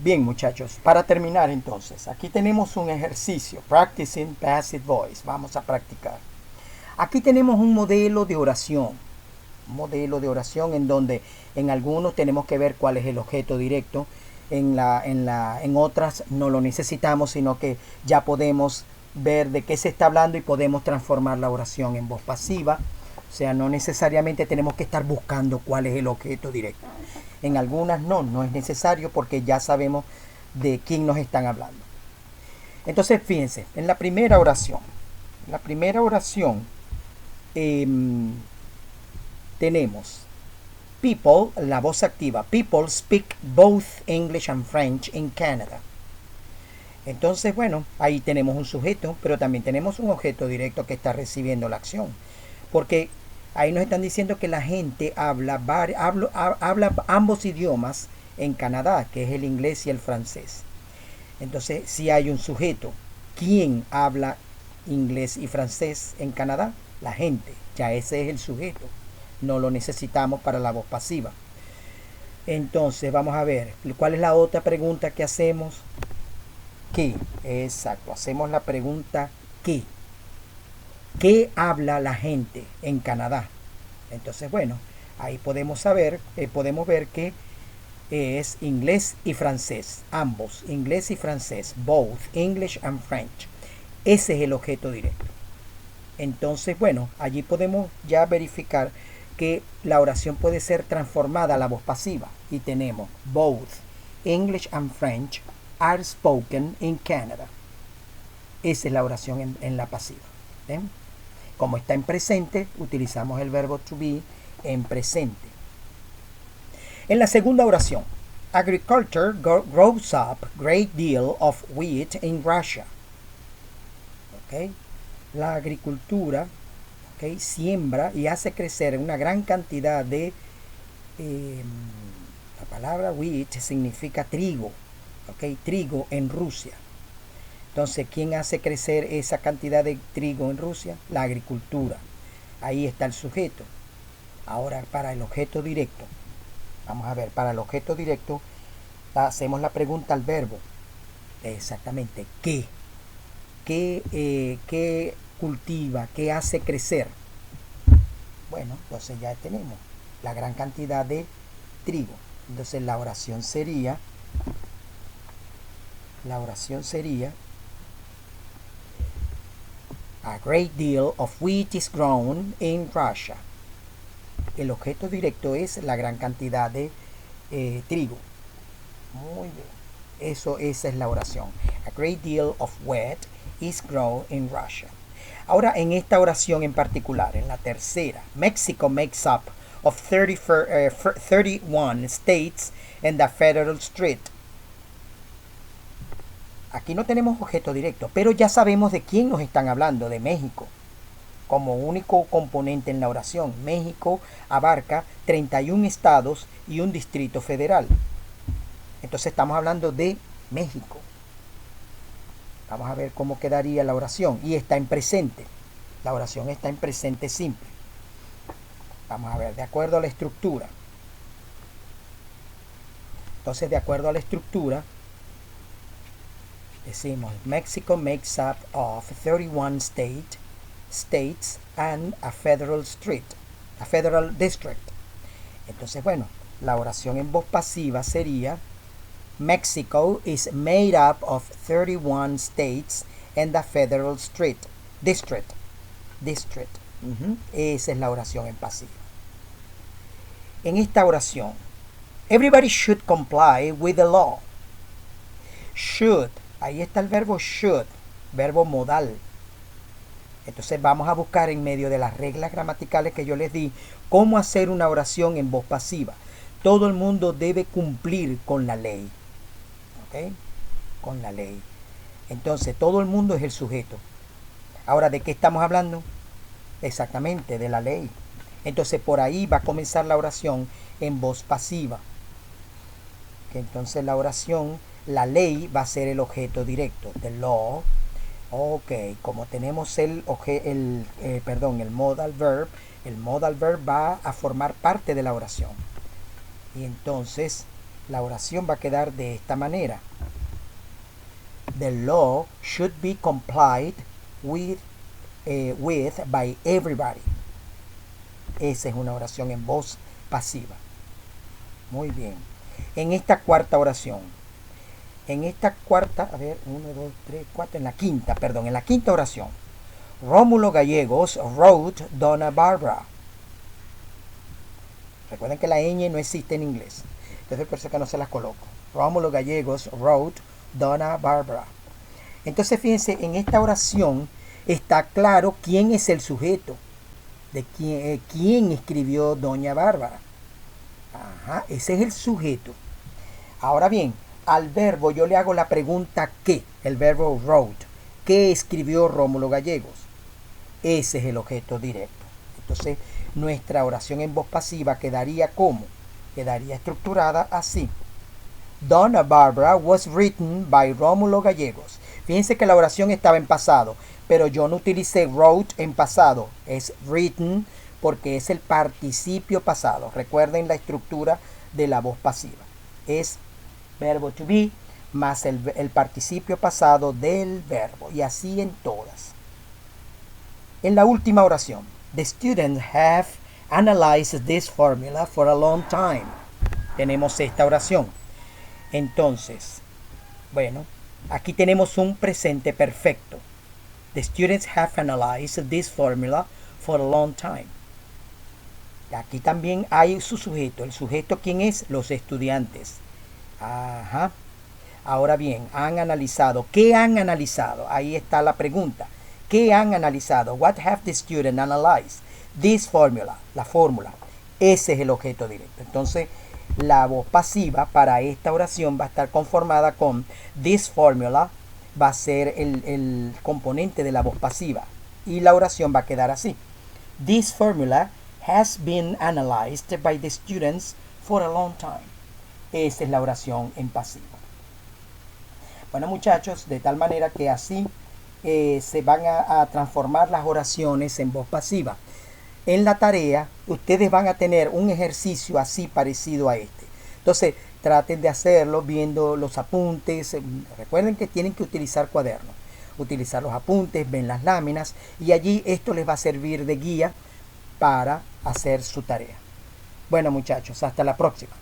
Bien, muchachos, para terminar entonces, aquí tenemos un ejercicio, Practicing Passive Voice. Vamos a practicar. Aquí tenemos un modelo de oración. Un modelo de oración en donde en algunos tenemos que ver cuál es el objeto directo. En otras no lo necesitamos, sino que ya podemos ver de qué se está hablando y podemos transformar la oración en voz pasiva. O sea, no necesariamente tenemos que estar buscando cuál es el objeto directo. En algunas no es necesario porque ya sabemos de quién nos están hablando. Entonces, fíjense, en la primera oración, tenemos people, la voz activa. People speak both English and French in Canada. Entonces, bueno, ahí tenemos un sujeto, pero también tenemos un objeto directo que está recibiendo la acción. Porque ahí nos están diciendo que la gente habla ambos idiomas en Canadá, que es el inglés y el francés. Entonces, si hay un sujeto, ¿quién habla inglés y francés en Canadá? La gente. Ya ese es el sujeto. No lo necesitamos para la voz pasiva. Entonces, vamos a ver, ¿cuál es la otra pregunta que hacemos? ¿Qué? Exacto, hacemos la pregunta ¿qué? ¿Qué habla la gente en Canadá? Entonces, bueno, ahí podemos ver que es inglés y francés, ambos, inglés y francés, both English and French. Ese es el objeto directo. Entonces, bueno, allí podemos ya verificar que la oración puede ser transformada a la voz pasiva y tenemos both English and French are spoken in Canada. Esa es la oración en la pasiva. ¿Ven? Como está en presente, utilizamos el verbo to be en presente. En la segunda oración, agriculture grows up great deal of wheat in Russia. ¿Okay? La agricultura, ¿okay?, siembra y hace crecer una gran cantidad de... la palabra wheat significa trigo. ¿Okay? Trigo en Rusia. Entonces, ¿quién hace crecer esa cantidad de trigo en Rusia? La agricultura. Ahí está el sujeto. Ahora, para el objeto directo. Vamos a ver, para el objeto directo hacemos la pregunta al verbo. Exactamente, ¿qué? ¿Qué cultiva? ¿Qué hace crecer? Bueno, entonces ya tenemos la gran cantidad de trigo. Entonces la oración sería a great deal of wheat is grown in Russia. El objeto directo es la gran cantidad de trigo. Muy bien. Esa es la oración. A great deal of wheat is grown in Russia. Ahora, en esta oración en particular, en la tercera, Mexico makes up of 31 states and the federal street. Aquí no tenemos objeto directo, pero ya sabemos de quién nos están hablando, de México. Como único componente en la oración, México abarca 31 estados y un distrito federal. Entonces estamos hablando de México. Vamos a ver cómo quedaría la oración. Y está en presente. La oración está en presente simple. Vamos a ver, de acuerdo a la estructura. Entonces, de acuerdo a la estructura, decimos, Mexico makes up of 31 states and a federal district. Entonces, bueno, la oración en voz pasiva sería Mexico is made up of 31 states and a federal district. Esa es la oración en pasiva. En esta oración, everybody should comply with the law. Should, ahí está el verbo should, verbo modal. Entonces vamos a buscar en medio de las reglas gramaticales que yo les di cómo hacer una oración en voz pasiva. Todo el mundo debe cumplir con la ley. ¿Ok? Con la ley. Entonces todo el mundo es el sujeto. Ahora, ¿de qué estamos hablando? Exactamente, de la ley. Entonces por ahí va a comenzar la oración en voz pasiva. Entonces la oración, la ley va a ser el objeto directo. The law. Ok, como tenemos el modal verb va a formar parte de la oración. Y entonces La oración va a quedar de esta manera. The law should be complied with, by everybody. Esa es una oración en voz pasiva. Muy bien. En esta cuarta oración. En esta cuarta, a ver, 1, 2, 3, 4, en la quinta oración. Rómulo Gallegos wrote Donna Barbara. Recuerden que la ñ no existe en inglés. Entonces por eso que no se las coloco. Rómulo Gallegos wrote Donna Barbara. Entonces fíjense, en esta oración está claro quién es el sujeto. De quién escribió Doña Bárbara. Ajá, ese es el sujeto. Ahora bien, al verbo yo le hago la pregunta ¿qué? El verbo wrote. ¿Qué escribió Rómulo Gallegos? Ese es el objeto directo. Entonces, nuestra oración en voz pasiva quedaría como? Quedaría estructurada así. Donna Barbara was written by Rómulo Gallegos. Fíjense que la oración estaba en pasado, pero yo no utilicé wrote en pasado. Es written porque es el participio pasado. Recuerden la estructura de la voz pasiva. Es verbo to be más el participio pasado del verbo. Y así en todas. En la última oración. The students have analyzed this formula for a long time. Tenemos esta oración. Entonces, bueno, aquí tenemos un presente perfecto. The students have analyzed this formula for a long time. Aquí también hay su sujeto. ¿El sujeto quién es? Los estudiantes. Ajá. Ahora bien, han analizado. ¿Qué han analizado? Ahí está la pregunta. ¿Qué han analizado? What have the students analyzed? This formula, la fórmula. Ese es el objeto directo. Entonces, la voz pasiva para esta oración va a estar conformada con this formula, va a ser el componente de la voz pasiva. Y la oración va a quedar así. This formula has been analyzed by the students for a long time. Esa es la oración en pasiva. Bueno, muchachos, de tal manera que así se van a transformar las oraciones en voz pasiva. En la tarea, ustedes van a tener un ejercicio así parecido a este. Entonces, traten de hacerlo viendo los apuntes. Recuerden que tienen que utilizar cuadernos. Utilizar los apuntes, ven las láminas y allí esto les va a servir de guía para hacer su tarea. Bueno, muchachos, hasta la próxima.